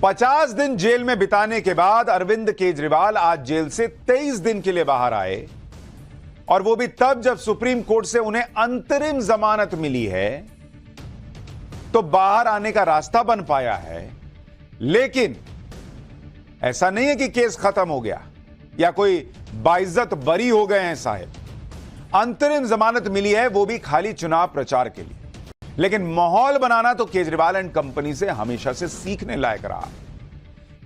50 दिन जेल में बिताने के बाद अरविंद केजरीवाल आज जेल से 23 दिन के लिए बाहर आए, और वो भी तब जब सुप्रीम कोर्ट से उन्हें अंतरिम जमानत मिली है, तो बाहर आने का रास्ता बन पाया है। लेकिन ऐसा नहीं है कि केस खत्म हो गया या कोई बाइज्जत बरी हो गए हैं साहब। अंतरिम जमानत मिली है, वो भी खाली चुनाव प्रचार के लिए। लेकिन माहौल बनाना तो केजरीवाल एंड कंपनी से हमेशा से सीखने लायक रहा।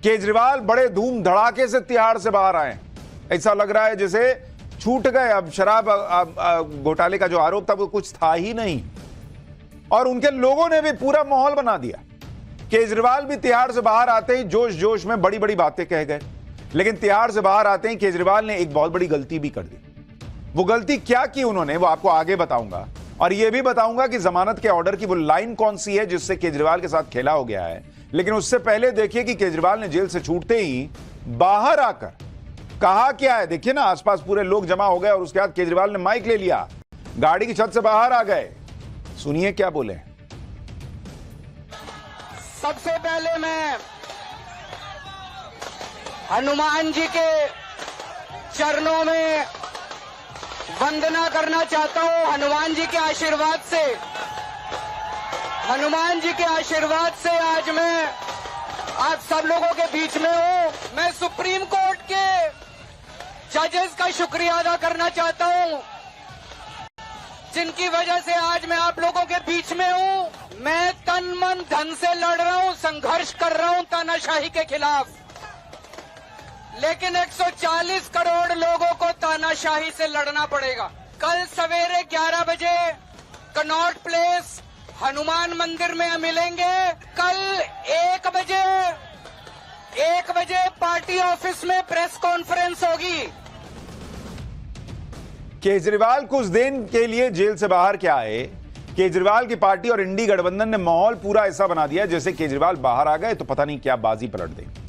केजरीवाल बड़े धूम धड़ाके से तिहाड़ से बाहर आए। ऐसा लग रहा है जैसे छूट गए, अब शराब घोटाले का जो आरोप था वो कुछ था ही नहीं, और उनके लोगों ने भी पूरा माहौल बना दिया। केजरीवाल भी तिहाड़ से बाहर आते ही जोश जोश में बड़ी बड़ी बातें कह गए, लेकिन तिहाड़ से बाहर आते ही केजरीवाल ने एक बहुत बड़ी गलती भी कर दी। वो गलती क्या की उन्होंने, वो आपको आगे बताऊंगा, और यह भी बताऊंगा कि जमानत के ऑर्डर की वो लाइन कौन सी है जिससे केजरीवाल के साथ खेला हो गया है। लेकिन उससे पहले देखिए कि केजरीवाल ने जेल से छूटते ही बाहर आकर कहा क्या है। देखिए ना, आसपास पूरे लोग जमा हो गए और उसके बाद केजरीवाल ने माइक ले लिया, गाड़ी की छत से बाहर आ गए। सुनिए क्या बोले। सबसे पहले मैं हनुमान जी के चरणों में वंदना करना चाहता हूं। हनुमान जी के आशीर्वाद से, हनुमान जी के आशीर्वाद से आज मैं आप सब लोगों के बीच में हूं। मैं सुप्रीम कोर्ट के जजेस का शुक्रिया अदा करना चाहता हूं, जिनकी वजह से आज मैं आप लोगों के बीच में हूं। मैं तन मन धन से लड़ रहा हूं, संघर्ष कर रहा हूं तानाशाही के खिलाफ, लेकिन 140 करोड़ लोगों को तानाशाही से लड़ना पड़ेगा। कल सवेरे 11 बजे कनॉट प्लेस हनुमान मंदिर में मिलेंगे। कल 1 बजे पार्टी ऑफिस में प्रेस कॉन्फ्रेंस होगी। केजरीवाल कुछ दिन के लिए जेल से बाहर क्या आए, केजरीवाल की पार्टी और इंडी गठबंधन ने माहौल पूरा ऐसा बना दिया जैसे केजरीवाल बाहर आ गए तो पता नहीं क्या बाजी पलट देंगे।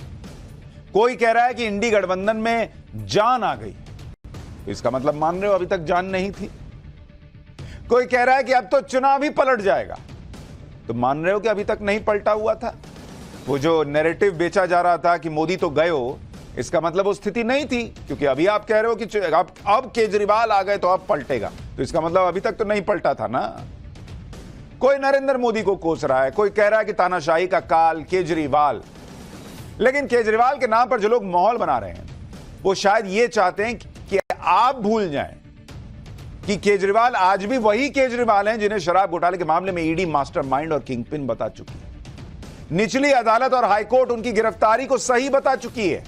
कोई कह रहा है कि इंडी गठबंधन में जान आ गई, इसका मतलब मान रहे हो अभी तक जान नहीं थी। कोई कह रहा है कि अब तो चुनाव ही पलट जाएगा, तो मान रहे हो कि अभी तक नहीं पलटा हुआ था। वो जो नैरेटिव बेचा जा रहा था कि मोदी तो गए हो, इसका मतलब वो स्थिति नहीं थी, क्योंकि अभी आप कह रहे हो कि अब केजरीवाल आ गए तो अब पलटेगा, तो इसका मतलब अभी तक तो नहीं पलटा था ना। कोई नरेंद्र मोदी को कोस रहा है, कोई कह रहा है कि तानाशाही का काल केजरीवाल। लेकिन केजरीवाल के नाम पर जो लोग माहौल बना रहे हैं वो शायद ये चाहते हैं कि आप भूल जाएं कि केजरीवाल आज भी वही केजरीवाल हैं जिन्हें शराब घोटाले के मामले में ईडी मास्टरमाइंड और किंगपिन बता चुकी है। निचली अदालत और हाईकोर्ट उनकी गिरफ्तारी को सही बता चुकी है,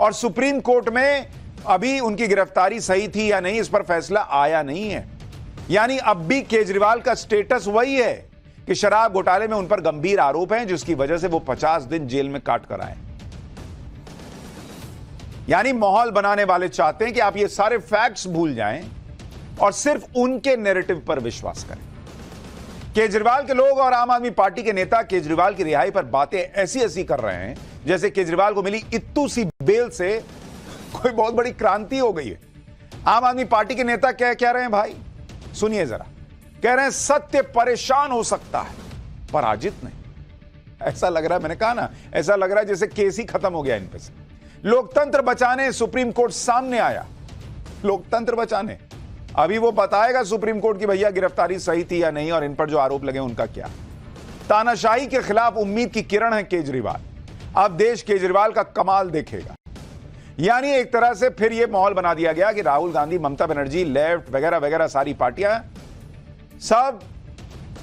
और सुप्रीम कोर्ट में अभी उनकी गिरफ्तारी सही थी या नहीं इस पर फैसला आया नहीं है। यानी अब भी केजरीवाल का स्टेटस वही है कि शराब घोटाले में उन पर गंभीर आरोप हैं, जिसकी वजह से वो 50 दिन जेल में काट कर आए। यानी माहौल बनाने वाले चाहते हैं कि आप ये सारे फैक्ट्स भूल जाएं और सिर्फ उनके नैरेटिव पर विश्वास करें। केजरीवाल के लोग और आम आदमी पार्टी के नेता केजरीवाल की रिहाई पर बातें ऐसी ऐसी कर रहे हैं जैसे केजरीवाल को मिली इत्तू सी बेल से कोई बहुत बड़ी क्रांति हो गई है। आम आदमी पार्टी के नेता क्या कह रहे हैं भाई, सुनिए जरा। कह रहे हैं सत्य परेशान हो सकता है, पराजित नहीं। ऐसा लग रहा है, मैंने कहा ना, ऐसा लग रहा है जैसे केस ही खत्म हो गया इन पे से। लोकतंत्र बचाने सुप्रीम कोर्ट सामने आया, लोकतंत्र बचाने। अभी वो बताएगा सुप्रीम कोर्ट की भैया गिरफ्तारी सही थी या नहीं, और इन पर जो आरोप लगे उनका क्या। तानाशाही के खिलाफ उम्मीद की किरण है केजरीवाल। अब देश केजरीवाल का कमाल देखेगा। यानी एक तरह से फिर यह माहौल बना दिया गया कि राहुल गांधी, ममता बनर्जी, लेफ्ट वगैरह वगैरह सारी पार्टियां, सब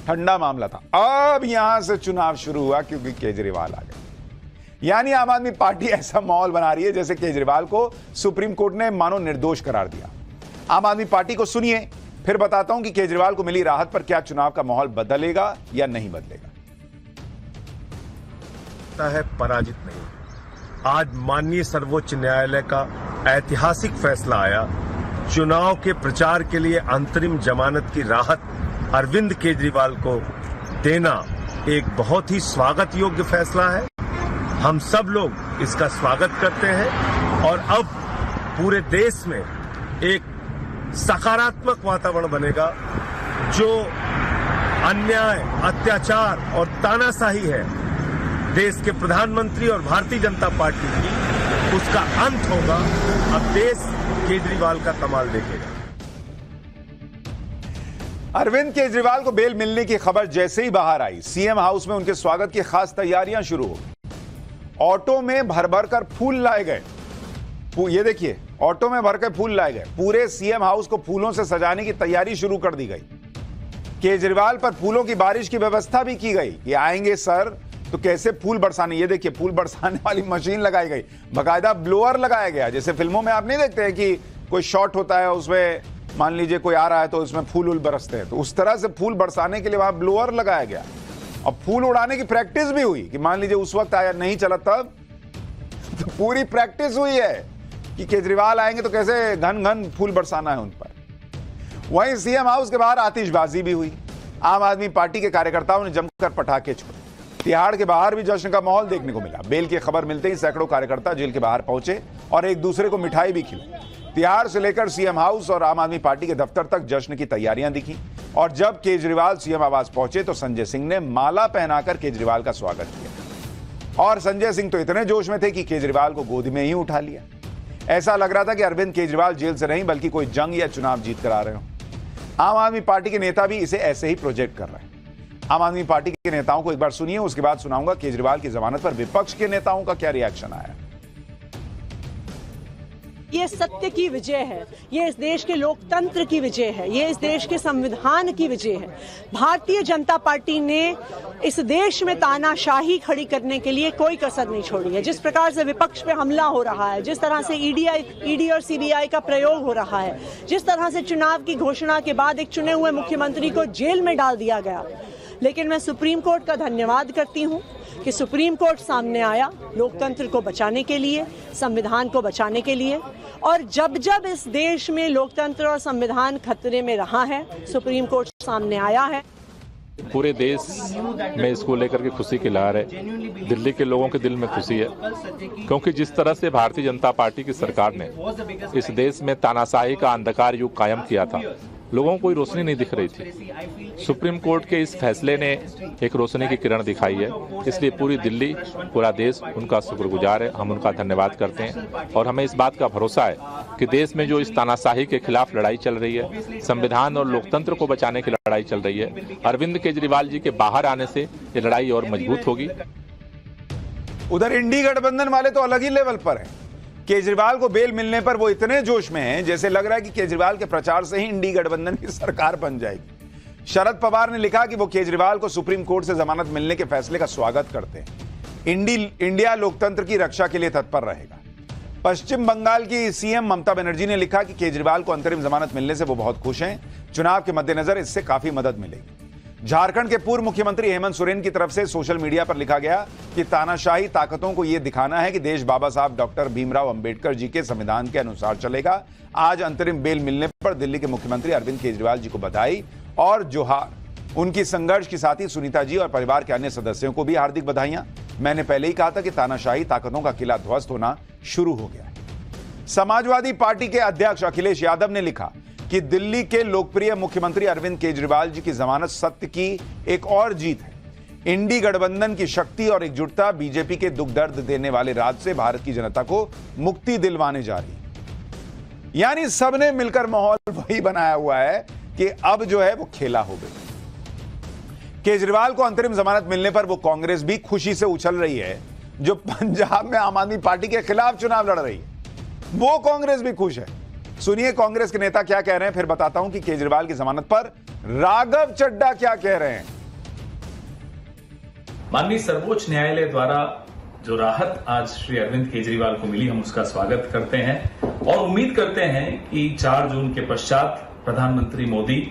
ठंडा मामला था। अब यहां से चुनाव शुरू हुआ क्योंकि केजरीवाल आ गए। यानी आम आदमी पार्टी ऐसा माहौल बना रही है जैसे केजरीवाल को सुप्रीम कोर्ट ने मानो निर्दोष करार दिया। आम आदमी पार्टी को सुनिए, फिर बताता हूं कि केजरीवाल को मिली राहत पर क्या चुनाव का माहौल बदलेगा या नहीं बदलेगा। है पराजित नहीं। आज माननीय सर्वोच्च न्यायालय का ऐतिहासिक फैसला आया। चुनाव के प्रचार के लिए अंतरिम जमानत की राहत अरविंद केजरीवाल को देना एक बहुत ही स्वागत योग्य फैसला है। हम सब लोग इसका स्वागत करते हैं, और अब पूरे देश में एक सकारात्मक वातावरण बनेगा। जो अन्याय, अत्याचार और तानाशाही है देश के प्रधानमंत्री और भारतीय जनता पार्टी की, उसका अंत होगा। अब देश केजरीवाल का कमाल देखेगा। अरविंद केजरीवाल को बेल मिलने की खबर जैसे ही बाहर आई, सीएम हाउस में उनके स्वागत की खास तैयारियां शुरू हो गई। ऑटो में भर भर कर फूल लाए गए। ये देखिए, ऑटो में भर कर फूल लाए गए। पूरे सीएम हाउस को फूलों से सजाने की तैयारी शुरू कर दी गई। केजरीवाल पर फूलों की बारिश की व्यवस्था भी की गई। ये आएंगे सर तो कैसे फूल बरसाने, ये देखिए फूल बरसाने वाली मशीन लगाई गई, बाकायदा ब्लोअर लगाया गया। जैसे फिल्मों में आप नहीं देखते हैं कि कोई शॉट होता है, उसमें मान लीजिए कोई आ रहा है तो उसमें फूल बरसते हैं, तो उस तरह से फूल बरसाने के लिए वहां ब्लोअर लगाया गया। और फूल उड़ाने की प्रैक्टिस भी हुई कि मान लीजिए उस वक्त आया नहीं चला तब, तो पूरी प्रैक्टिस हुई है कि केजरीवाल आएंगे तो कैसे घन घन फूल बरसाना है उन पर। वहीं सीएम हाउस के बाहर आतिशबाजी भी हुई। आम आदमी पार्टी के कार्यकर्ताओं ने जमकर पटाखे छोड़े। तिहाड़ के बाहर भी जश्न का माहौल देखने को मिला। बेल की खबर मिलते ही सैकड़ों कार्यकर्ता जेल के बाहर पहुंचे और एक दूसरे को मिठाई भी खिलाई। तिहाड़ से लेकर सीएम हाउस और आम आदमी पार्टी के दफ्तर तक जश्न की तैयारियां दिखी। और जब केजरीवाल सीएम आवास पहुंचे तो संजय सिंह ने माला पहनाकर केजरीवाल का स्वागत किया। और संजय सिंह तो इतने जोश में थे कि केजरीवाल को गोद में ही उठा लिया। ऐसा लग रहा था कि अरविंद केजरीवाल जेल से नहीं बल्कि कोई जंग या चुनाव जीत कर आ रहे हो। आम आदमी पार्टी के नेता भी इसे ऐसे ही प्रोजेक्ट कर रहे हैं। आम आदमी पार्टी के नेताओं को एक बार सुनिए, उसके बाद सुनाऊंगा केजरीवाल की जमानत पर विपक्ष के नेताओं का क्या रिएक्शन आया। ये सत्य की विजय है, ये इस देश के लोकतंत्र की विजय है, ये इस देश के संविधान की विजय है। भारतीय जनता पार्टी ने इस देश में तानाशाही खड़ी करने के लिए कोई कसर नहीं छोड़ी है। जिस प्रकार से विपक्ष पे हमला हो रहा है, जिस तरह से ईडी और सीबीआई का प्रयोग हो रहा है, जिस तरह से चुनाव की घोषणा के बाद एक चुने हुए मुख्यमंत्री को जेल में डाल दिया गया, लेकिन मैं सुप्रीम कोर्ट का धन्यवाद करती हूं कि सुप्रीम कोर्ट सामने आया लोकतंत्र को बचाने के लिए, संविधान को बचाने के लिए। और जब जब इस देश में लोकतंत्र और संविधान खतरे में रहा है, सुप्रीम कोर्ट सामने आया है। पूरे देश में इसको लेकर के खुशी की लहर है। दिल्ली के लोगों के दिल में खुशी है, क्योंकि जिस तरह से भारतीय जनता पार्टी की सरकार ने इस देश में तानाशाही का अंधकार युग कायम किया था, लोगों को कोई रोशनी नहीं दिख रही थी। सुप्रीम कोर्ट के इस फैसले ने एक रोशनी की किरण दिखाई है। इसलिए पूरी दिल्ली, पूरा देश उनका शुक्रगुजार है। हम उनका धन्यवाद करते हैं और हमें इस बात का भरोसा है कि देश में जो इस तानाशाही के खिलाफ लड़ाई चल रही है, संविधान और लोकतंत्र को बचाने की लड़ाई चल रही है, अरविंद केजरीवाल जी के बाहर आने से ये लड़ाई और मजबूत होगी। उधर इंडी गठबंधन वाले तो अलग ही लेवल पर हैं। केजरीवाल को बेल मिलने पर वो इतने जोश में हैं, जैसे लग रहा है कि केजरीवाल के प्रचार से ही इंडी गठबंधन की सरकार बन जाएगी। शरद पवार ने लिखा कि वो केजरीवाल को सुप्रीम कोर्ट से जमानत मिलने के फैसले का स्वागत करते हैं। इंडिया लोकतंत्र की रक्षा के लिए तत्पर रहेगा। पश्चिम बंगाल की सीएम ममता बनर्जी ने लिखा कि केजरीवाल को अंतरिम जमानत मिलने से वो बहुत खुश हैं। चुनाव के मद्देनजर इससे काफी मदद मिलेगी। झारखंड के पूर्व मुख्यमंत्री हेमंत सोरेन की तरफ से सोशल मीडिया पर लिखा गया कि तानाशाही ताकतों को यह दिखाना है कि देश बाबा साहब डॉक्टर भीमराव अंबेडकर जी के संविधान के अनुसार चलेगा। आज अंतरिम बेल मिलने पर दिल्ली के मुख्यमंत्री अरविंद केजरीवाल जी को बधाई और जोहार। उनकी संघर्ष की साथी सुनीता जी और परिवार के अन्य सदस्यों को भी हार्दिक बधाइयां। मैंने पहले ही कहा था कि तानाशाही ताकतों का किला ध्वस्त होना शुरू हो गया है। समाजवादी पार्टी के अध्यक्ष अखिलेश यादव ने लिखा कि दिल्ली के लोकप्रिय मुख्यमंत्री अरविंद केजरीवाल जी की जमानत सत्य की एक और जीत है। इंडी गठबंधन की शक्ति और एकजुटता बीजेपी के दुख दर्द देने वाले राज से भारत की जनता को मुक्ति दिलवाने जा रही है। यानी सबने मिलकर माहौल वही बनाया हुआ है कि अब जो है वो खेला हो गई। केजरीवाल को अंतरिम जमानत मिलने पर वो कांग्रेस भी खुशी से उछल रही है, जो पंजाब में आम आदमी पार्टी के खिलाफ चुनाव लड़ रही है। वो कांग्रेस भी खुश है। सुनिए कांग्रेस के नेता क्या कह रहे हैं, फिर बताता हूं कि केजरीवाल की जमानत पर राघव चड्ढा क्या कह रहे हैं। माननीय सर्वोच्च न्यायालय द्वारा जो राहत आज श्री अरविंद केजरीवाल को मिली, हम उसका स्वागत करते हैं और उम्मीद करते हैं कि 4 जून के पश्चात प्रधानमंत्री मोदी,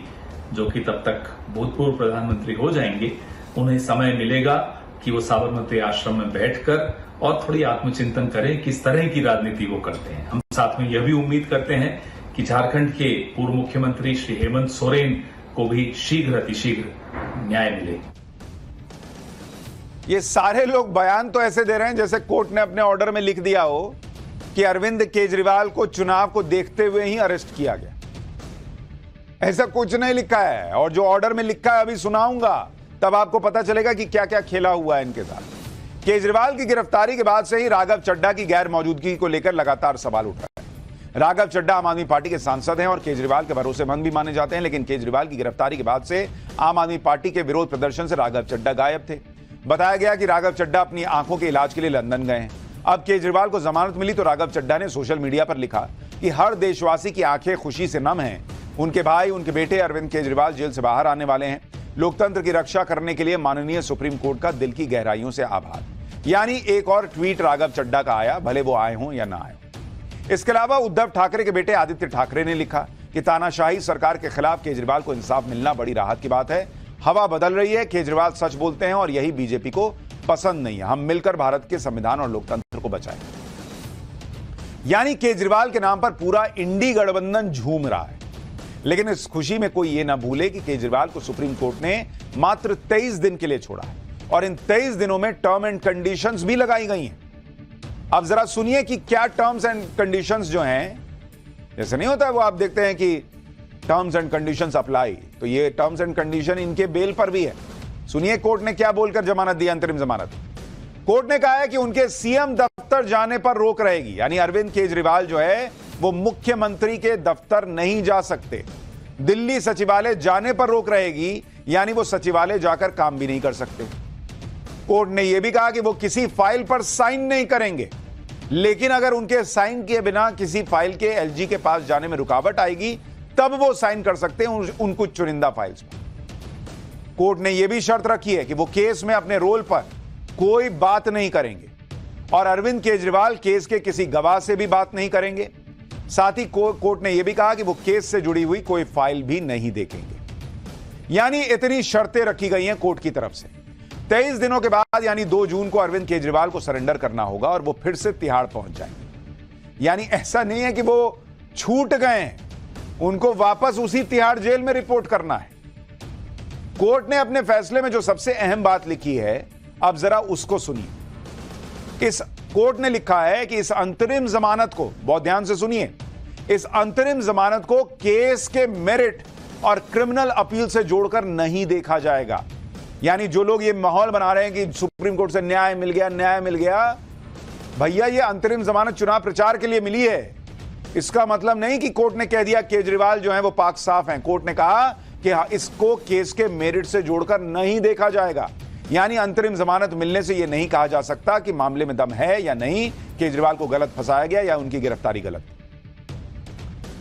जो कि तब तक भूतपूर्व प्रधानमंत्री हो जाएंगे, उन्हें समय मिलेगा कि वो साबरमती आश्रम में बैठकर और थोड़ी आत्मचिंतन करें किस तरह की राजनीति वो करते हैं। हम साथ में यह भी उम्मीद करते हैं कि झारखंड के पूर्व मुख्यमंत्री श्री हेमंत सोरेन को भी शीघ्र अतिशीघ्र न्याय मिले। ये सारे लोग बयान तो ऐसे दे रहे हैं जैसे कोर्ट ने अपने ऑर्डर में लिख दिया हो कि अरविंद केजरीवाल को चुनाव को देखते हुए ही अरेस्ट किया गया। ऐसा कुछ नहीं लिखा है, और जो ऑर्डर में लिखा है अभी सुनाऊंगा, तब आपको पता चलेगा कि क्या क्या खेला हुआ है इनके साथ। केजरीवाल की गिरफ्तारी के बाद से ही राघव चड्ढा की गैर मौजूदगी को लेकर लगातार सवाल उठ रहा है। राघव चड्ढा आम आदमी पार्टी के सांसद हैं और केजरीवाल के भरोसेमंद भी माने जाते हैं, लेकिन केजरीवाल की गिरफ्तारी के बाद से आम आदमी पार्टी के विरोध प्रदर्शन से राघव चड्ढा गायब थे। बताया गया कि राघव चड्ढा अपनी आंखों के इलाज के लिए लंदन गए हैं। अब केजरीवाल को जमानत मिली तो राघव चड्ढा ने सोशल मीडिया पर लिखा कि हर देशवासी की आंखें खुशी से नम हैं। उनके भाई, उनके बेटे अरविंद केजरीवाल जेल से बाहर आने वाले हैं। लोकतंत्र की रक्षा करने के लिए माननीय सुप्रीम कोर्ट का दिल की गहराइयों से आभार। यानी एक और ट्वीट राघव चड्ढा का आया, भले वो आए हों या ना आए। इसके अलावा उद्धव ठाकरे के बेटे आदित्य ठाकरे ने लिखा कि तानाशाही सरकार के खिलाफ केजरीवाल को इंसाफ मिलना बड़ी राहत की बात है। हवा बदल रही है, केजरीवाल सच बोलते हैं और यही बीजेपी को पसंद नहीं है। हम मिलकर भारत के संविधान और लोकतंत्र को बचाएं। यानी केजरीवाल के नाम पर पूरा इंडी गठबंधन झूम रहा है। लेकिन इस खुशी में कोई यह ना भूले कि केजरीवाल को सुप्रीम कोर्ट ने मात्र 23 दिन के लिए छोड़ा है और इन 23 दिनों में टर्म एंड कंडीशंस भी लगाई गई हैं। अब जरा सुनिए कि क्या टर्म्स एंड कंडीशंस जो हैं, जैसे नहीं होता है वो आप देखते हैं कि टर्म्स एंड कंडीशंस अप्लाई, तो ये टर्म्स एंड कंडीशन इनके बेल पर भी है। सुनिए कोर्ट ने क्या बोलकर जमानत दी, अंतरिम जमानत। कोर्ट ने कहा है कि उनके सीएम दफ्तर जाने पर रोक रहेगी, यानी अरविंद केजरीवाल जो है वो मुख्यमंत्री के दफ्तर नहीं जा सकते। दिल्ली सचिवालय जाने पर रोक रहेगी, यानी वो सचिवालय जाकर काम भी नहीं कर सकते। कोर्ट ने यह भी कहा कि वो किसी फाइल पर साइन नहीं करेंगे, लेकिन अगर उनके साइन किए बिना किसी फाइल के एलजी के पास जाने में रुकावट आएगी तब वो साइन कर सकते हैं उन कुछ चुनिंदा फाइल्स पर। कोर्ट ने यह भी शर्त रखी है कि वो केस में अपने रोल पर कोई बात नहीं करेंगे और अरविंद केजरीवाल केस के किसी गवाह से भी बात नहीं करेंगे। साथ ही कोर्ट ने यह भी कहा कि वो केस से जुड़ी हुई कोई फाइल भी नहीं देखेंगे। यानी इतनी शर्तें रखी गई हैं कोर्ट की तरफ से। 23 दिनों के बाद यानी 2 जून को अरविंद केजरीवाल को सरेंडर करना होगा और वो फिर से तिहाड़ पहुंच जाएंगे। यानी ऐसा नहीं है कि वो छूट गए हैं, उनको वापस उसी तिहाड़ जेल में रिपोर्ट करना है। कोर्ट ने अपने फैसले में जो सबसे अहम बात लिखी है, अब जरा उसको सुनिए। इस कोर्ट ने लिखा है कि इस अंतरिम जमानत को, बहुत ध्यान से सुनिए, इस अंतरिम जमानत को केस के मेरिट और क्रिमिनल अपील से जोड़कर नहीं देखा जाएगा। यानी जो लोग ये माहौल बना रहे हैं कि सुप्रीम कोर्ट से न्याय मिल गया, भैया ये अंतरिम जमानत चुनाव प्रचार के लिए मिली है। इसका मतलब नहीं कि कोर्ट ने कह दिया केजरीवाल जो है वो पाक साफ हैं। कोर्ट ने कहा कि इसको केस के मेरिट से जोड़कर नहीं देखा जाएगा। यानी अंतरिम जमानत मिलने से यह नहीं कहा जा सकता कि मामले में दम है या नहीं, केजरीवाल को गलत फंसाया गया या उनकी गिरफ्तारी गलत।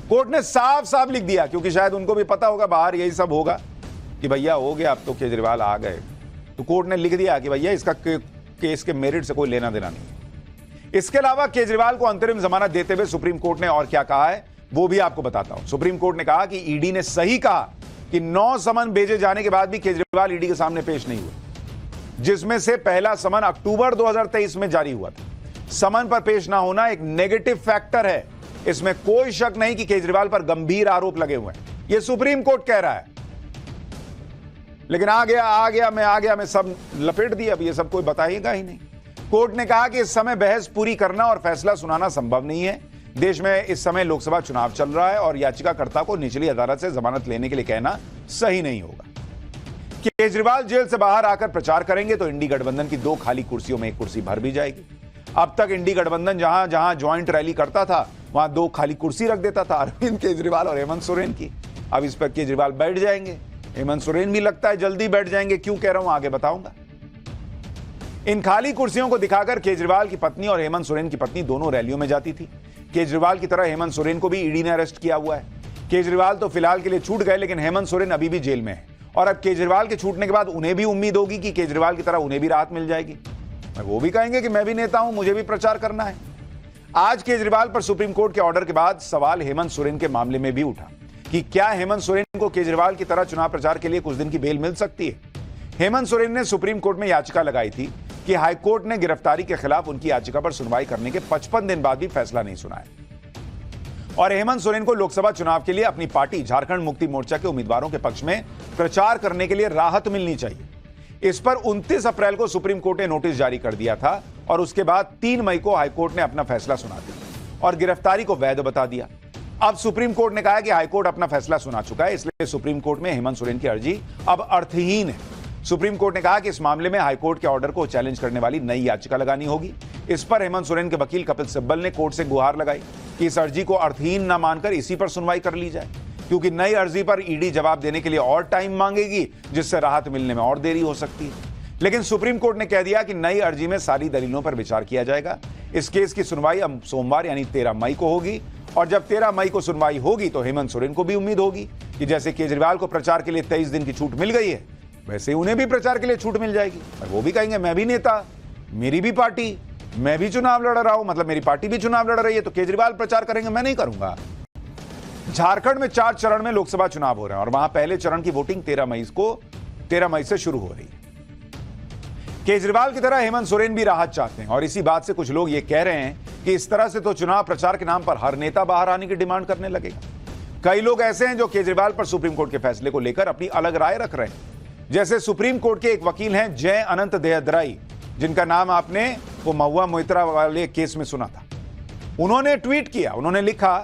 कोर्ट ने साफ साफ लिख दिया, क्योंकि शायद उनको भी पता होगा बाहर यही सब होगा कि भैया हो गया, अब तो केजरीवाल आ गए, तो कोर्ट ने लिख दिया कि भैया इसका केस के मेरिट से कोई लेना देना नहीं है। इसके अलावा केजरीवाल को अंतरिम जमानत देते हुए सुप्रीम कोर्ट ने और क्या कहा है वो भी आपको बताता हूं। सुप्रीम कोर्ट ने कहा कि ईडी ने सही कहा कि 9 समन भेजे जाने के बाद भी केजरीवाल ईडी के सामने पेश नहीं हुए, जिसमें से पहला समन अक्टूबर 2023 में जारी हुआ था। समन पर पेश ना होना एक नेगेटिव फैक्टर है, इसमें कोई शक नहीं कि केजरीवाल पर गंभीर आरोप लगे हुए हैं, यह सुप्रीम कोर्ट कह रहा है। लेकिन आ गया मैं सब लपेट दिया, अब ये सब कोई बताएगा ही नहीं। कोर्ट ने कहा कि इस समय बहस पूरी करना और फैसला सुनाना संभव नहीं है। देश में इस समय लोकसभा चुनाव चल रहा है और याचिकाकर्ता को निचली अदालत से जमानत लेने के लिए कहना सही नहीं होगा। केजरीवाल जेल से बाहर आकर प्रचार करेंगे तो इंडी गठबंधन की 2 खाली कुर्सियों में 1 कुर्सी भर भी जाएगी। अब तक इंडी गठबंधन जहां जहां ज्वाइंट रैली करता था वहां 2 खाली कुर्सी रख देता था, अरविंद केजरीवाल और हेमंत सोरेन की। अब इस पर केजरीवाल बैठ जाएंगे, हेमंत सोरेन भी लगता है जल्दी बैठ जाएंगे। क्यों कह रहा हूं आगे बताऊंगा। इन खाली कुर्सियों को दिखाकर केजरीवाल की पत्नी और हेमंत सोरेन की पत्नी दोनों रैलियों में जाती थी। केजरीवाल की तरह हेमंत सोरेन को भी ईडी ने अरेस्ट किया हुआ है। केजरीवाल तो फिलहाल के लिए छूट गए, लेकिन हेमंत सोरेन अभी भी जेल में है और अब केजरीवाल के छूटने के बाद उन्हें भी उम्मीद होगी कि केजरीवाल की तरह उन्हें भी राहत मिल जाएगी। वो भी कहेंगे कि मैं भी नेता हूं, मुझे भी प्रचार करना है। आज केजरीवाल पर सुप्रीम कोर्ट के ऑर्डर के बाद सवाल हेमंत सोरेन के मामले में भी उठा कि क्या हेमंत सोरेन को केजरीवाल की तरह चुनाव प्रचार के लिए कुछ दिन की बेल मिल सकती है। हेमंत सोरेन ने सुप्रीम कोर्ट में याचिका लगाई थी कि हाईकोर्ट ने गिरफ्तारी के खिलाफ उनकी याचिका पर सुनवाई करने के 55 दिन बाद भी फैसला नहीं सुनाया और हेमंत सोरेन को लोकसभा चुनाव के लिए अपनी पार्टी झारखंड मुक्ति मोर्चा के उम्मीदवारों के पक्ष में प्रचार करने के लिए राहत मिलनी चाहिए। इस पर 29 अप्रैल को सुप्रीम कोर्ट ने नोटिस जारी कर दिया था और उसके बाद 3 मई को हाईकोर्ट ने अपना फैसला सुना दिया और गिरफ्तारी को वैध बता दिया। अब सुप्रीम कोर्ट ने कहा कि हाईकोर्ट अपना फैसला सुना चुका है, इसलिए सुप्रीम कोर्ट में हेमंत सोरेन की अर्जी अब अर्थहीन है। सुप्रीम कोर्ट ने कहा कि इस मामले में हाईकोर्ट के ऑर्डर को चैलेंज करने वाली नई याचिका लगानी होगी। इस पर हेमंत सोरेन के वकील कपिल सिब्बल ने कोर्ट से गुहार लगाई कि इस अर्जी को अर्थहीन न मानकर इसी पर सुनवाई कर ली जाए, क्योंकि नई अर्जी पर ईडी जवाब देने के लिए और टाइम मांगेगी, जिससे राहत मिलने में और देरी हो सकती है। लेकिन सुप्रीम कोर्ट ने कह दिया कि नई अर्जी में सारी दलीलों पर विचार किया जाएगा। इस केस की सुनवाई अब सोमवार यानी 13 मई को होगी, और जब 13 मई को सुनवाई होगी तो हेमंत सोरेन को भी उम्मीद होगी कि जैसे केजरीवाल को प्रचार के लिए 23 दिन की छूट मिल गई है, वैसे उन्हें भी प्रचार के लिए छूट मिल जाएगी। और वो भी कहेंगे मैं भी नेता, मेरी भी पार्टी, मैं भी चुनाव लड़ रहा हूं, मतलब मेरी पार्टी भी चुनाव लड़ रही है, तो केजरीवाल प्रचार करेंगे, मैं नहीं करूंगा। झारखंड में 4 चरण में लोकसभा चुनाव हो रहे हैं और वहां पहले चरण की वोटिंग 13 मई से शुरू हो रही है। केजरीवाल की तरह हेमंत सोरेन भी राहत चाहते हैं और इसी बात से कुछ लोग ये कह रहे हैं कि इस तरह से तो चुनाव प्रचार के नाम पर हर नेता बाहर आने की डिमांड करने लगेगा। कई लोग ऐसे हैं जो केजरीवाल पर सुप्रीम कोर्ट के फैसले को लेकर अपनी अलग राय रख रहे हैं। जैसे सुप्रीम कोर्ट के एक वकील हैं जय अनंत देहदराई, जिनका नाम आपने वो महुआ मोइत्रा वाले केस में सुना था। उन्होंने ट्वीट किया, उन्होंने लिखा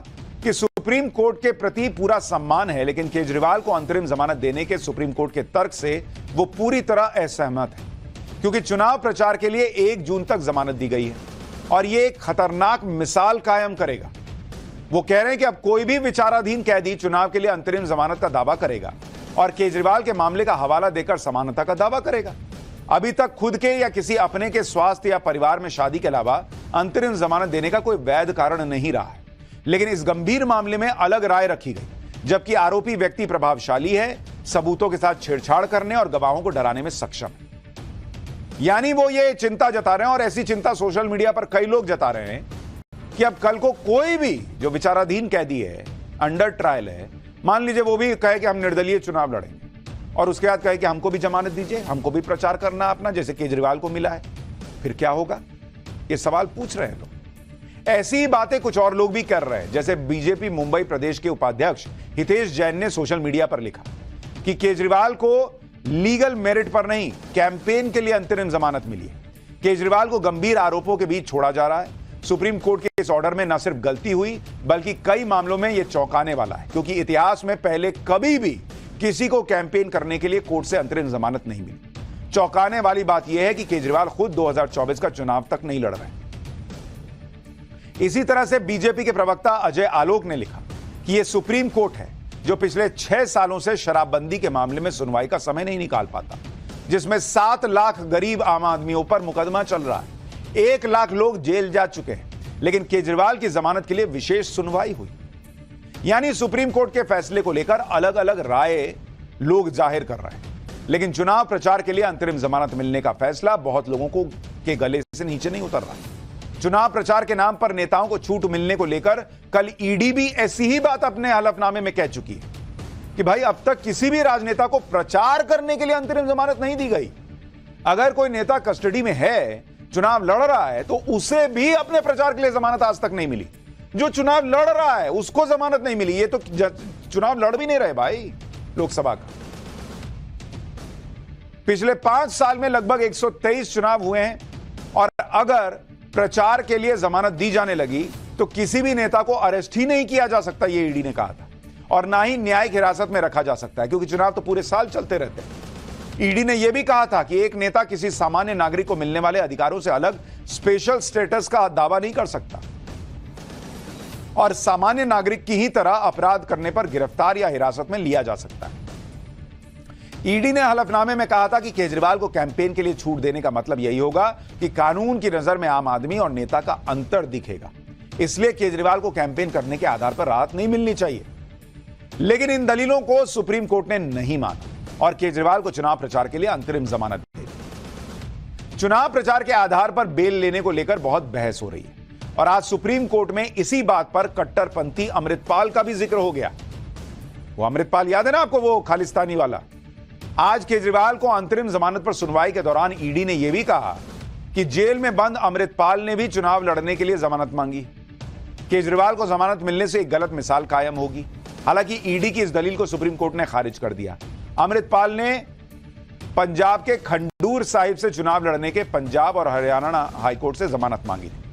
कि सुप्रीम कोर्ट के प्रति पूरा सम्मान है, लेकिन केजरीवाल को अंतरिम जमानत देने के सुप्रीम कोर्ट के तर्क से वो पूरी तरह असहमत है, क्योंकि चुनाव प्रचार के लिए 1 जून तक जमानत दी गई है और ये एक खतरनाक मिसाल कायम करेगा। वो कह रहे हैं कि अब कोई भी विचाराधीन कैदी चुनाव के लिए अंतरिम जमानत का दावा करेगा और केजरीवाल के मामले का हवाला देकर समानता का दावा करेगा। अभी तक खुद के या किसी अपने के स्वास्थ्य या परिवार में शादी के अलावा अंतरिम जमानत देने का कोई वैध कारण नहीं रहा है, लेकिन इस गंभीर मामले में अलग राय रखी गई, जबकि आरोपी व्यक्ति प्रभावशाली है, सबूतों के साथ छेड़छाड़ करने और गवाहों को डराने में सक्षम है। यानी वो ये चिंता जता रहे हैं और ऐसी चिंता सोशल मीडिया पर कई लोग जता रहे हैं कि अब कल को कोई भी जो विचाराधीन कैदी है, अंडर ट्रायल है, मान लीजिए वो भी कहे कि हम निर्दलीय चुनाव लड़ेंगे और उसके बाद कहे कि हमको भी जमानत दीजिए, हमको भी प्रचार करना अपना, जैसे केजरीवाल को मिला है, फिर क्या होगा? ये सवाल पूछ रहे हैं लोग। ऐसी ही बातें कुछ और लोग भी कर रहे हैं। जैसे बीजेपी मुंबई प्रदेश के उपाध्यक्ष हितेश जैन ने सोशल मीडिया पर लिखा कि केजरीवाल को लीगल मेरिट पर नहीं, कैंपेन के लिए अंतरिम जमानत मिली है। केजरीवाल को गंभीर आरोपों के बीच छोड़ा जा रहा है। सुप्रीम कोर्ट के इस ऑर्डर में न सिर्फ गलती हुई, बल्कि कई मामलों में यह चौंकाने वाला है, क्योंकि इतिहास में पहले कभी भी किसी को कैंपेन करने के लिए कोर्ट से अंतरिम जमानत नहीं मिली। चौंकाने वाली बात यह है कि केजरीवाल खुद 2024 का चुनाव तक नहीं लड़ रहे हैं। इसी तरह से बीजेपी के प्रवक्ता अजय आलोक ने लिखा कि यह सुप्रीम कोर्ट है जो पिछले 6 सालों से शराबबंदी के मामले में सुनवाई का समय नहीं निकाल पाता, जिसमें 7 लाख गरीब आम आदमियों पर मुकदमा चल रहा है, 1 लाख लोग जेल जा चुके हैं, लेकिन केजरीवाल की जमानत के लिए विशेष सुनवाई हुई। यानी सुप्रीम कोर्ट के फैसले को लेकर अलग अलग राय लोग जाहिर कर रहे हैं, लेकिन चुनाव प्रचार के लिए अंतरिम जमानत मिलने का फैसला बहुत लोगों को के गले से नीचे नहीं उतर रहा। चुनाव प्रचार के नाम पर नेताओं को छूट मिलने को लेकर कल ईडी भी ऐसी ही बात अपने हलफनामे में कह चुकी है कि भाई अब तक किसी भी राजनेता को प्रचार करने के लिए अंतरिम जमानत नहीं दी गई। अगर कोई नेता कस्टडी में है, चुनाव लड़ रहा है, तो उसे भी अपने प्रचार के लिए जमानत आज तक नहीं मिली। जो चुनाव लड़ रहा है उसको जमानत नहीं मिली। ये तो चुनाव लड़ भी नहीं रहे भाई लोकसभा का। पिछले 5 साल में लगभग 123 चुनाव हुए हैं और अगर प्रचार के लिए जमानत दी जाने लगी तो किसी भी नेता को अरेस्ट ही नहीं किया जा सकता, ये ईडी ने कहा था, और ना ही न्यायिक हिरासत में रखा जा सकता है, क्योंकि चुनाव तो पूरे साल चलते रहते हैं। ईडी ने यह भी कहा था कि एक नेता किसी सामान्य नागरिक को मिलने वाले अधिकारों से अलग स्पेशल स्टेटस का दावा नहीं कर सकता और सामान्य नागरिक की ही तरह अपराध करने पर गिरफ्तार या हिरासत में लिया जा सकता है। ईडी ने हलफनामे में कहा था कि केजरीवाल को कैंपेन के लिए छूट देने का मतलब यही होगा कि कानून की नजर में आम आदमी और नेता का अंतर दिखेगा, इसलिए केजरीवाल को कैंपेन करने के आधार पर राहत नहीं मिलनी चाहिए। लेकिन इन दलीलों को सुप्रीम कोर्ट ने नहीं माना और केजरीवाल को चुनाव प्रचार के लिए अंतरिम जमानत दे दी। चुनाव प्रचार के आधार पर बेल लेने को लेकर बहुत बहस हो रही है और आज सुप्रीम कोर्ट में इसी बात पर कट्टरपंथी अमृतपाल का भी जिक्र हो गया। वो अमृतपाल याद है ना आपको, वो खालिस्तानी वाला। आज केजरीवाल को अंतरिम जमानत पर सुनवाई के दौरान ईडी ने यह भी कहा कि जेल में बंद अमृतपाल ने भी चुनाव लड़ने के लिए जमानत मांगी। केजरीवाल को जमानत मिलने से एक गलत मिसाल कायम होगी। हालांकि ईडी की इस दलील को सुप्रीम कोर्ट ने खारिज कर दिया। अमृतपाल ने पंजाब के खंडूर साहिब से चुनाव लड़ने के पंजाब और हरियाणा हाईकोर्ट से जमानत मांगी थी।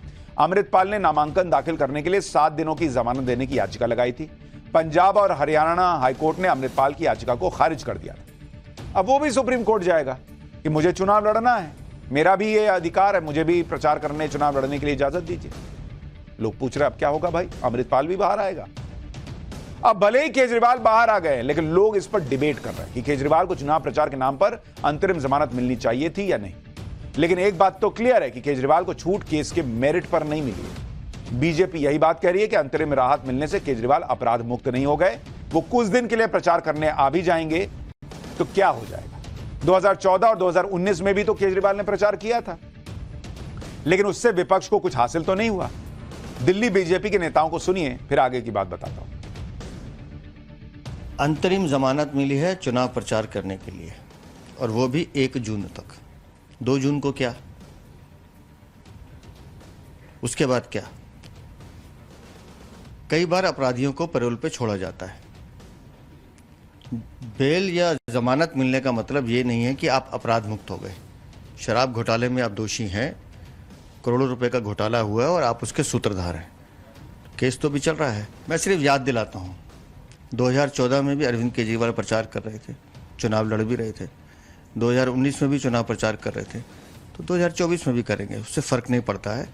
अमृतपाल ने नामांकन दाखिल करने के लिए 7 दिनों की जमानत देने की याचिका लगाई थी। पंजाब और हरियाणा हाईकोर्ट ने अमृतपाल की याचिका को खारिज कर दिया था। अब वो भी सुप्रीम कोर्ट जाएगा कि मुझे चुनाव लड़ना है, मेरा भी ये अधिकार है, मुझे भी प्रचार करने, चुनाव लड़ने के लिए इजाजत दीजिए। लोग पूछ रहे अब क्या होगा भाई, अमृतपाल भी बाहर आएगा। अब भले ही केजरीवाल बाहर आ गए, लेकिन लोग इस पर डिबेट कर रहे हैं कि केजरीवाल को चुनाव प्रचार के नाम पर अंतरिम जमानत मिलनी चाहिए थी या नहीं। लेकिन एक बात तो क्लियर है कि केजरीवाल को छूट केस के मेरिट पर नहीं मिली है। बीजेपी यही बात कह रही है कि अंतरिम राहत मिलने से केजरीवाल अपराध मुक्त नहीं हो गए, वो कुछ दिन के लिए प्रचार करने आ भी जाएंगे तो क्या हो जाएगा। 2014 और 2019 में भी तो केजरीवाल ने प्रचार किया था, लेकिन उससे विपक्ष को कुछ हासिल तो नहीं हुआ। दिल्ली बीजेपी के नेताओं को सुनिए, फिर आगे की बात बताता हूं। अंतरिम जमानत मिली है चुनाव प्रचार करने के लिए, और वो भी 1 जून तक। 2 जून को क्या, उसके बाद क्या? कई बार अपराधियों को पैरोल पे छोड़ा जाता है। बेल या जमानत मिलने का मतलब ये नहीं है कि आप अपराध मुक्त हो गए। शराब घोटाले में आप दोषी हैं, करोड़ों रुपए का घोटाला हुआ है और आप उसके सूत्रधार हैं। केस तो भी चल रहा है। मैं सिर्फ याद दिलाता हूँ, 2014 में भी अरविंद केजरीवाल प्रचार कर रहे थे, चुनाव लड़ भी रहे थे। 2019 में भी चुनाव प्रचार कर रहे थे, तो 2024 में भी करेंगे, उससे फर्क नहीं पड़ता है।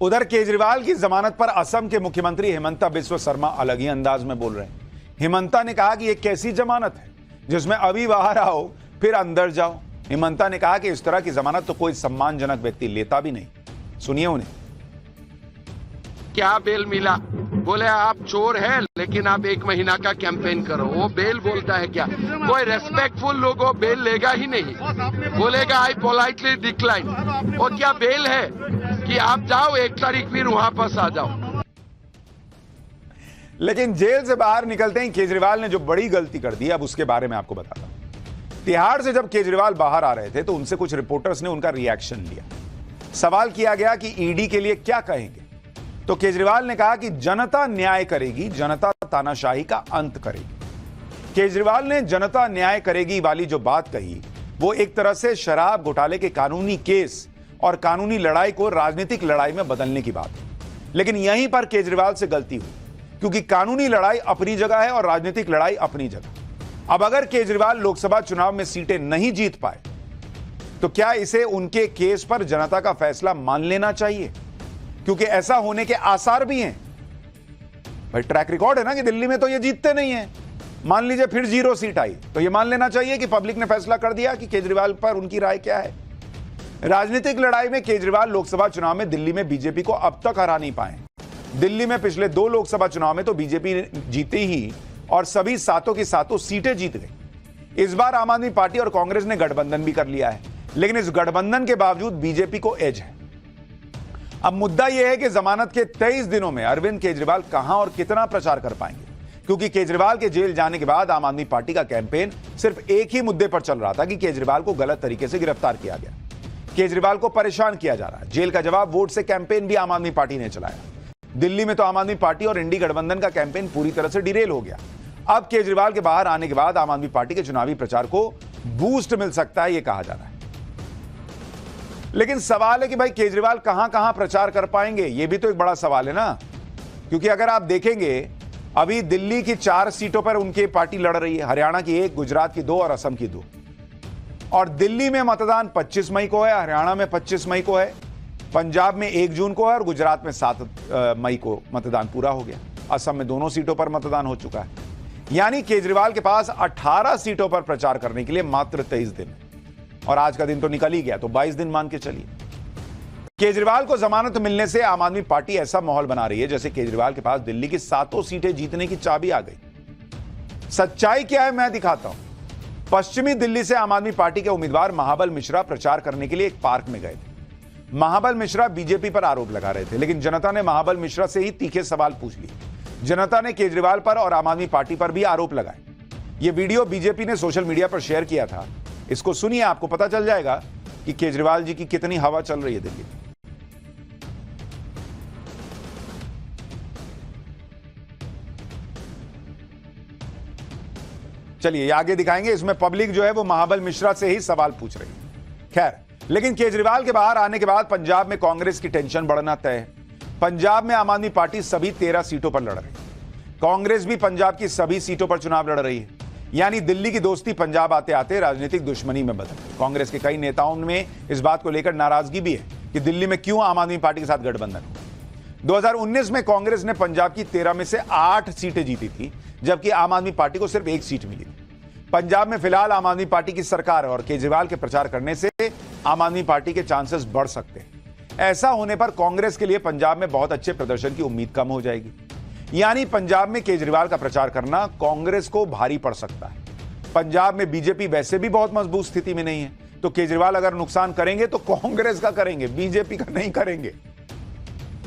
उधर केजरीवाल की जमानत पर असम के मुख्यमंत्री हिमंता बिस्वा शर्मा अलग ही अंदाज में बोल रहे हैं। हिमंता ने कहा कि यह कैसी जमानत है जिसमें अभी बाहर आओ फिर अंदर जाओ। हिमंता ने कहा कि इस तरह की जमानत तो कोई सम्मानजनक व्यक्ति लेता भी नहीं। सुनिए उन्हें। क्या बेल मिला? बोले आप चोर हैं लेकिन आप 1 महीना का कैंपेन करो। वो बेल बोलता है क्या? कोई रेस्पेक्टफुल लोग वो बेल लेगा ही नहीं, बोलेगा आई पोलाइटली डिक्लाइन। वो क्या बेल है कि आप जाओ 1 तारीख फिर वहां पास आ जाओ। लेकिन जेल से बाहर निकलते ही केजरीवाल ने जो बड़ी गलती कर दी, अब उसके बारे में आपको बताता हूं। तिहाड़ से जब केजरीवाल बाहर आ रहे थे तो उनसे कुछ रिपोर्टर्स ने उनका रिएक्शन लिया। सवाल किया गया कि ईडी के लिए क्या कहेंगे, तो केजरीवाल ने कहा कि जनता न्याय करेगी, जनता तानाशाही का अंत करेगी। केजरीवाल ने जनता न्याय करेगी वाली जो बात कही, वो एक तरह से शराब घोटाले के कानूनी केस और कानूनी लड़ाई को राजनीतिक लड़ाई में बदलने की बात है। लेकिन यहीं पर केजरीवाल से गलती हुई, क्योंकि कानूनी लड़ाई अपनी जगह है और राजनीतिक लड़ाई अपनी जगह। अब अगर केजरीवाल लोकसभा चुनाव में सीटें नहीं जीत पाए तो क्या इसे उनके केस पर जनता का फैसला मान लेना चाहिए? क्योंकि ऐसा होने के आसार भी हैं। भाई ट्रैक रिकॉर्ड है ना कि दिल्ली में तो ये जीतते नहीं है। मान लीजिए फिर 0 सीट आई तो ये मान लेना चाहिए कि पब्लिक ने फैसला कर दिया कि केजरीवाल पर उनकी राय क्या है। राजनीतिक लड़ाई में केजरीवाल लोकसभा चुनाव में दिल्ली में बीजेपी को अब तक हरा नहीं पाए। दिल्ली में पिछले 2 लोकसभा चुनाव में तो बीजेपी जीती ही और सभी 7 की 7 सीटें जीत गई। इस बार आम आदमी पार्टी और कांग्रेस ने गठबंधन भी कर लिया है, लेकिन इस गठबंधन के बावजूद बीजेपी को एज है। अब मुद्दा यह है कि जमानत के 23 दिनों में अरविंद केजरीवाल कहां और कितना प्रचार कर पाएंगे, क्योंकि केजरीवाल के जेल जाने के बाद आम आदमी पार्टी का कैंपेन सिर्फ एक ही मुद्दे पर चल रहा था कि केजरीवाल को गलत तरीके से गिरफ्तार किया गया, केजरीवाल को परेशान किया जा रहा है। जेल का जवाब वोट से कैंपेन भी आम आदमी पार्टी ने चलाया। दिल्ली में तो आम आदमी पार्टी और इंडी गठबंधन का कैंपेन पूरी तरह से डिरेल हो गया। अब केजरीवाल के बाहर आने के बाद आम आदमी पार्टी के चुनावी प्रचार को बूस्ट मिल सकता है, यह कहा जा रहा है। लेकिन सवाल है कि भाई केजरीवाल कहां कहां प्रचार कर पाएंगे, यह भी तो एक बड़ा सवाल है ना। क्योंकि अगर आप देखेंगे अभी दिल्ली की 4 सीटों पर उनकी पार्टी लड़ रही है, हरियाणा की 1, गुजरात की 2 और असम की 2। और दिल्ली में मतदान 25 मई को है, हरियाणा में 25 मई को है, पंजाब में 1 जून को है और गुजरात में 7 मई को मतदान पूरा हो गया। असम में दोनों सीटों पर मतदान हो चुका है। यानी केजरीवाल के पास 18 सीटों पर प्रचार करने के लिए मात्र 23 दिन, और आज का दिन तो निकल ही गया, तो 22 दिन मान के चलिए। केजरीवाल को जमानत मिलने से आम आदमी पार्टी ऐसा माहौल बना रही है जैसे केजरीवाल के पास दिल्ली की 7 सीटें जीतने की चाबी आ गई। सच्चाई क्या है मैं दिखाता हूं। पश्चिमी दिल्ली से आम आदमी पार्टी के उम्मीदवार महाबल मिश्रा प्रचार करने के लिए एक पार्क में गए थे। महाबल मिश्रा बीजेपी पर आरोप लगा रहे थे, लेकिन जनता ने महाबल मिश्रा से ही तीखे सवाल पूछ लिए। जनता ने केजरीवाल पर और आम आदमी पार्टी पर भी आरोप लगाए। यह वीडियो बीजेपी ने सोशल मीडिया पर शेयर किया था। इसको सुनिए, आपको पता चल जाएगा कि केजरीवाल जी की कितनी हवा चल रही है दिल्ली में। चलिए आगे दिखाएंगे। इसमें पब्लिक जो है वो महाबल मिश्रा से ही सवाल पूछ रही है। खैर, लेकिन केजरीवाल के बाहर आने के बाद पंजाब में कांग्रेस की टेंशन बढ़ना तय है। पंजाब में आम आदमी पार्टी सभी 13 सीटों पर लड़ रही है। कांग्रेस भी पंजाब की सभी सीटों पर चुनाव लड़ रही है। यानी दिल्ली की दोस्ती पंजाब आते आते राजनीतिक दुश्मनी में बदल गई। कांग्रेस के कई नेताओं में इस बात को लेकर नाराजगी भी है कि दिल्ली में क्यों आम आदमी पार्टी के साथ गठबंधन हो। 2019 में कांग्रेस ने पंजाब की 13 में से 8 सीटें जीती थी, जबकि आम आदमी पार्टी को सिर्फ 1 सीट मिली थी। पंजाब में फिलहाल आम आदमी पार्टी की सरकार है और केजरीवाल के प्रचार करने से आम आदमी पार्टी के चांसेस बढ़ सकते हैं। ऐसा होने पर कांग्रेस के लिए पंजाब में बहुत अच्छे प्रदर्शन की उम्मीद कम हो जाएगी। यानी पंजाब में केजरीवाल का प्रचार करना कांग्रेस को भारी पड़ सकता है। पंजाब में बीजेपी वैसे भी बहुत मजबूत स्थिति में नहीं है, तो केजरीवाल अगर नुकसान करेंगे तो कांग्रेस का करेंगे, बीजेपी का नहीं करेंगे।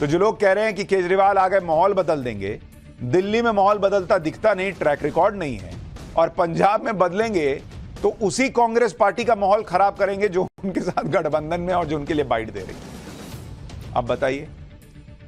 तो जो लोग कह रहे हैं कि केजरीवाल आ गए माहौल बदल देंगे, दिल्ली में माहौल बदलता दिखता नहीं, ट्रैक रिकॉर्ड नहीं है, और पंजाब में बदलेंगे तो उसी कांग्रेस पार्टी का माहौल खराब करेंगे जो उनके साथ गठबंधन में और जो उनके लिए बाइट दे रही है। अब बताइए